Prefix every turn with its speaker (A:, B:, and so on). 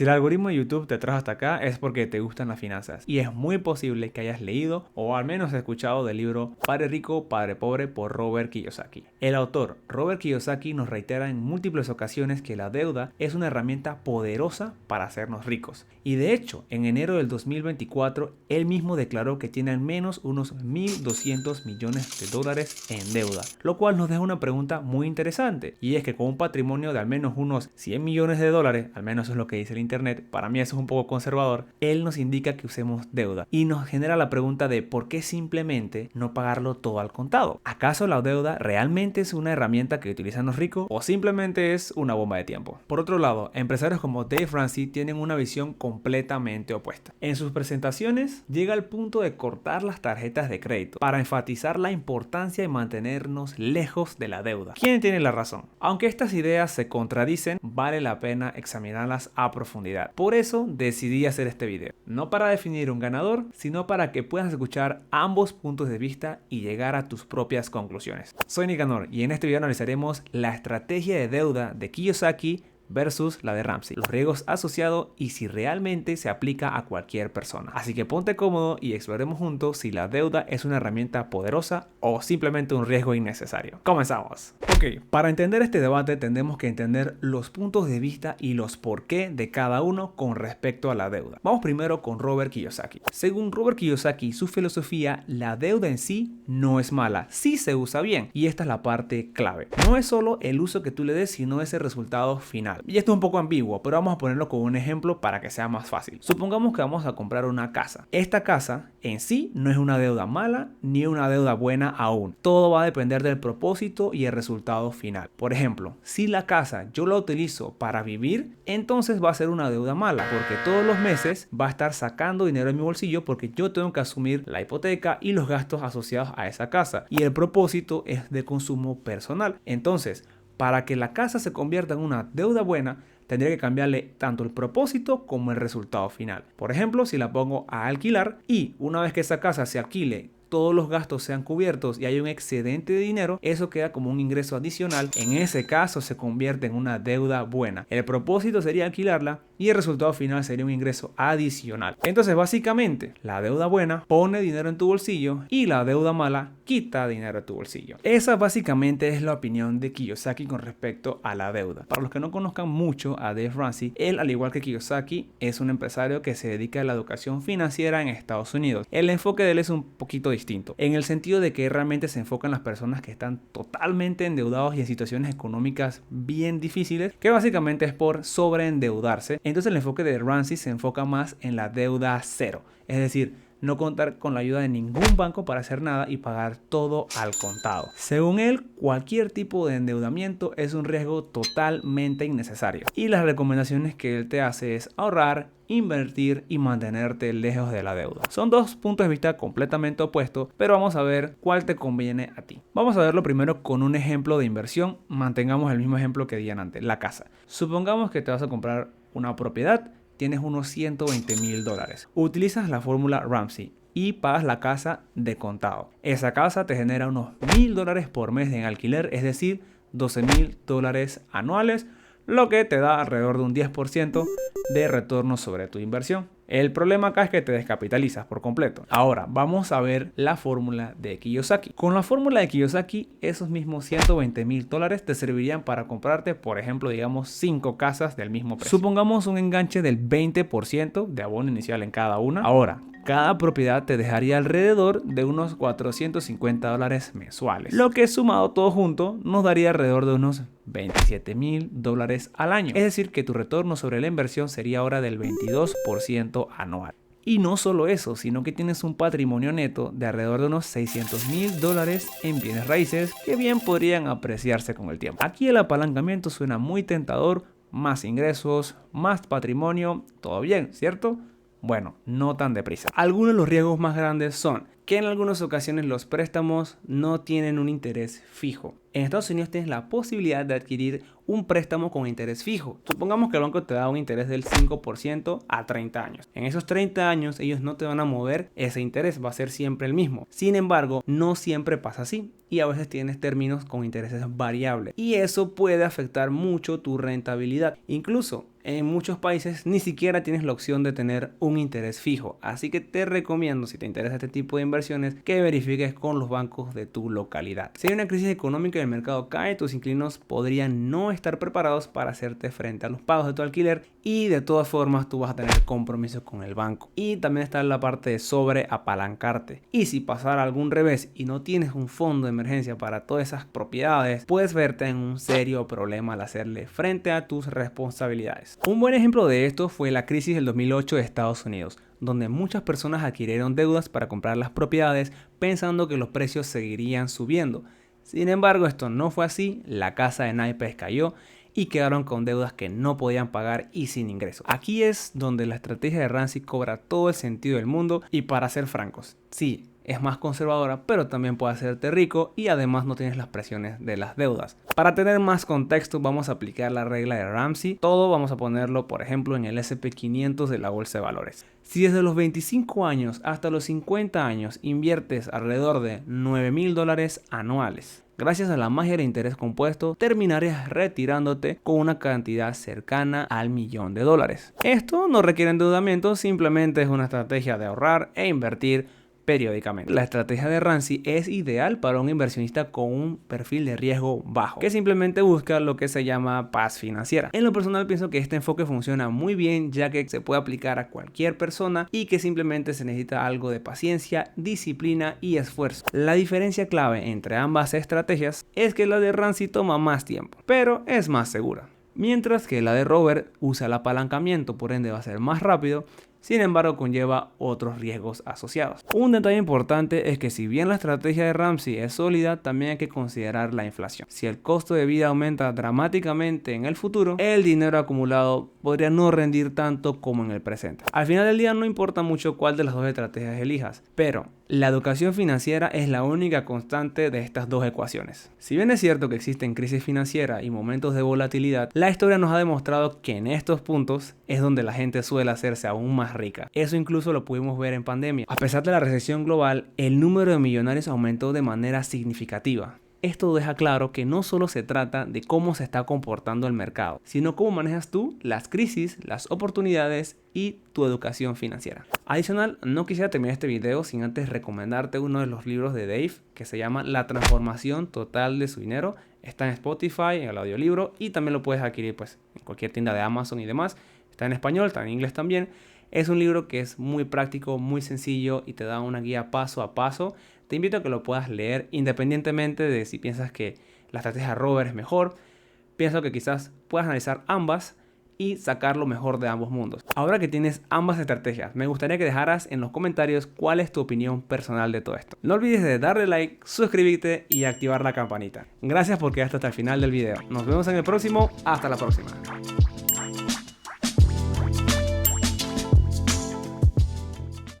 A: Si el algoritmo de YouTube te trajo hasta acá es porque te gustan las finanzas y es muy posible que hayas leído o al menos escuchado del libro Padre Rico, Padre Pobre por Robert Kiyosaki. El autor Robert Kiyosaki nos reitera en múltiples ocasiones que la deuda es una herramienta poderosa para hacernos ricos. Y de hecho, en enero del 2024, él mismo declaró que tiene al menos unos 1.200 millones de dólares en deuda, lo cual nos deja una pregunta muy interesante, y es que con un patrimonio de al menos unos 100 millones de dólares, al menos es lo que dice el internet, para mí eso es un poco conservador, él nos indica que usemos deuda y nos genera la pregunta de por qué simplemente no pagarlo todo al contado. ¿Acaso la deuda realmente es una herramienta que utilizan los ricos o simplemente es una bomba de tiempo? Por otro lado, empresarios como Dave Ramsey tienen una visión completamente opuesta. En sus presentaciones llega al punto de cortar las tarjetas de crédito para enfatizar la importancia de mantenernos lejos de la deuda. ¿Quién tiene la razón? Aunque estas ideas se contradicen, vale la pena examinarlas a profundidad. Por eso decidí hacer este video. No para definir un ganador, sino para que puedas escuchar ambos puntos de vista y llegar a tus propias conclusiones. Soy Nicanor y en este video analizaremos la estrategia de deuda de Kiyosaki versus la de Ramsey, los riesgos asociados y si realmente se aplica a cualquier persona. Así que ponte cómodo y exploremos juntos si la deuda es una herramienta poderosa o simplemente un riesgo innecesario. ¡Comenzamos! Ok, para entender este debate tendremos que entender los puntos de vista y los por qué de cada uno con respecto a la deuda. Vamos primero con Robert Kiyosaki. Según Robert Kiyosaki y su filosofía, la deuda en sí no es mala, sí se usa bien, y esta es la parte clave. No es solo el uso que tú le des, sino ese resultado final. Y esto es un poco ambiguo, pero vamos a ponerlo con un ejemplo para que sea más fácil. Supongamos que vamos a comprar una casa. Esta casa en sí no es una deuda mala ni una deuda buena aún. Todo va a depender del propósito y el resultado final. Por ejemplo, si la casa yo la utilizo para vivir, entonces va a ser una deuda mala, porque todos los meses va a estar sacando dinero de mi bolsillo porque yo tengo que asumir la hipoteca y los gastos asociados a esa casa. Y el propósito es de consumo personal. Entonces, para que la casa se convierta en una deuda buena, tendría que cambiarle tanto el propósito como el resultado final. Por ejemplo, si la pongo a alquilar y una vez que esa casa se alquile, todos los gastos sean cubiertos y hay un excedente de dinero, eso queda como un ingreso adicional. En ese caso se convierte en una deuda buena. El propósito sería alquilarla y el resultado final sería un ingreso adicional. Entonces básicamente la deuda buena pone dinero en tu bolsillo y la deuda mala quita dinero de tu bolsillo. Esa básicamente es la opinión de Kiyosaki con respecto a la deuda. Para los que no conozcan mucho a Dave Ramsey, él al igual que Kiyosaki es un empresario que se dedica a la educación financiera en Estados Unidos. El enfoque de él es un poquito distinto, en el sentido de que realmente se enfoca en las personas que están totalmente endeudados y en situaciones económicas bien difíciles, que básicamente es por sobreendeudarse. Entonces el enfoque de Ramsey se enfoca más en la deuda cero, es decir, no contar con la ayuda de ningún banco para hacer nada y pagar todo al contado. Según él, cualquier tipo de endeudamiento es un riesgo totalmente innecesario y las recomendaciones que él te hace es ahorrar, invertir y mantenerte lejos de la deuda. Son dos puntos de vista completamente opuestos, pero vamos a ver cuál te conviene a ti. Vamos a verlo primero con un ejemplo de inversión. Mantengamos el mismo ejemplo que di antes, la casa. Supongamos que te vas a comprar una propiedad, tienes unos 120,000 dólares. Utilizas la fórmula Ramsey y pagas la casa de contado. Esa casa te genera unos 1,000 dólares por mes en alquiler, es decir, 12,000 dólares anuales, lo que te da alrededor de un 10% de retorno sobre tu inversión. El problema acá es que te descapitalizas por completo. Ahora vamos a ver la fórmula de Kiyosaki. Con la fórmula de Kiyosaki, esos mismos 120,000 dólares te servirían para comprarte, por ejemplo, digamos 5 casas del mismo precio. Supongamos un enganche del 20% de abono inicial en cada una. Ahora, cada propiedad te dejaría alrededor de unos 450 dólares mensuales, lo que sumado todo junto nos daría alrededor de unos 27,000 dólares al año. Es decir, que tu retorno sobre la inversión sería ahora del 22% anual. Y no solo eso, sino que tienes un patrimonio neto de alrededor de unos 600,000 dólares en bienes raíces que bien podrían apreciarse con el tiempo. Aquí el apalancamiento suena muy tentador, más ingresos, más patrimonio, todo bien, ¿cierto? Bueno, no tan deprisa. Algunos de los riesgos más grandes son que en algunas ocasiones los préstamos no tienen un interés fijo. En Estados Unidos tienes la posibilidad de adquirir un préstamo con interés fijo. Supongamos que el banco te da un interés del 5% a 30 años. En esos 30 años ellos no te van a mover ese interés, va a ser siempre el mismo. Sin embargo, no siempre pasa así y a veces tienes términos con intereses variables y eso puede afectar mucho tu rentabilidad. Incluso en muchos países ni siquiera tienes la opción de tener un interés fijo, así que te recomiendo, si te interesa este tipo de inversiones, que verifiques con los bancos de tu localidad. Si hay una crisis económica y el mercado cae, tus inquilinos podrían no estar preparados para hacerte frente a los pagos de tu alquiler, y de todas formas tú vas a tener compromisos con el banco. Y también está la parte de sobreapalancarte, y si pasara algún revés y no tienes un fondo de emergencia para todas esas propiedades, puedes verte en un serio problema al hacerle frente a tus responsabilidades. Un buen ejemplo de esto fue la crisis del 2008 de Estados Unidos, donde muchas personas adquirieron deudas para comprar las propiedades pensando que los precios seguirían subiendo. Sin embargo, esto no fue así, la casa de naipes cayó y quedaron con deudas que no podían pagar y sin ingresos. Aquí es donde la estrategia de Ramsey cobra todo el sentido del mundo, y para ser francos, sí, es más conservadora, pero también puede hacerte rico y además no tienes las presiones de las deudas. Para tener más contexto, vamos a aplicar la regla de Ramsey. Todo vamos a ponerlo, por ejemplo, en el S&P 500 de la bolsa de valores. Si desde los 25 años hasta los 50 años inviertes alrededor de $9,000 anuales, gracias a la magia del interés compuesto, terminarías retirándote con una cantidad cercana al $1.000.000. Esto no requiere endeudamiento, simplemente es una estrategia de ahorrar e invertir periódicamente. La estrategia de Ramsey es ideal para un inversionista con un perfil de riesgo bajo, que simplemente busca lo que se llama paz financiera. En lo personal pienso que este enfoque funciona muy bien, ya que se puede aplicar a cualquier persona y que simplemente se necesita algo de paciencia, disciplina y esfuerzo. La diferencia clave entre ambas estrategias es que la de Ramsey toma más tiempo, pero es más segura, mientras que la de Robert usa el apalancamiento, por ende va a ser más rápido. Sin embargo, conlleva otros riesgos asociados. Un detalle importante es que si bien la estrategia de Ramsey es sólida, también hay que considerar la inflación. Si el costo de vida aumenta dramáticamente en el futuro, el dinero acumulado podría no rendir tanto como en el presente. Al final del día no importa mucho cuál de las dos estrategias elijas, pero la educación financiera es la única constante de estas dos ecuaciones. Si bien es cierto que existen crisis financieras y momentos de volatilidad, la historia nos ha demostrado que en estos puntos es donde la gente suele hacerse aún más rica. Eso incluso lo pudimos ver en pandemia. A pesar de la recesión global, el número de millonarios aumentó de manera significativa. Esto deja claro que no solo se trata de cómo se está comportando el mercado, sino cómo manejas tú las crisis, las oportunidades y tu educación financiera. Adicional, no quisiera terminar este video sin antes recomendarte uno de los libros de Dave, que se llama La transformación total de su dinero. Está en Spotify, en el audiolibro, y también lo puedes adquirir pues en cualquier tienda de Amazon y demás. Está en español, está en inglés también. Es un libro que es muy práctico, muy sencillo y te da una guía paso a paso. Te invito a que lo puedas leer independientemente de si piensas que la estrategia de Robert es mejor. Pienso que quizás puedas analizar ambas y sacar lo mejor de ambos mundos. Ahora que tienes ambas estrategias, me gustaría que dejaras en los comentarios cuál es tu opinión personal de todo esto. No olvides de darle like, suscribirte y activar la campanita. Gracias por quedarte hasta el final del video. Nos vemos en el próximo. Hasta la próxima.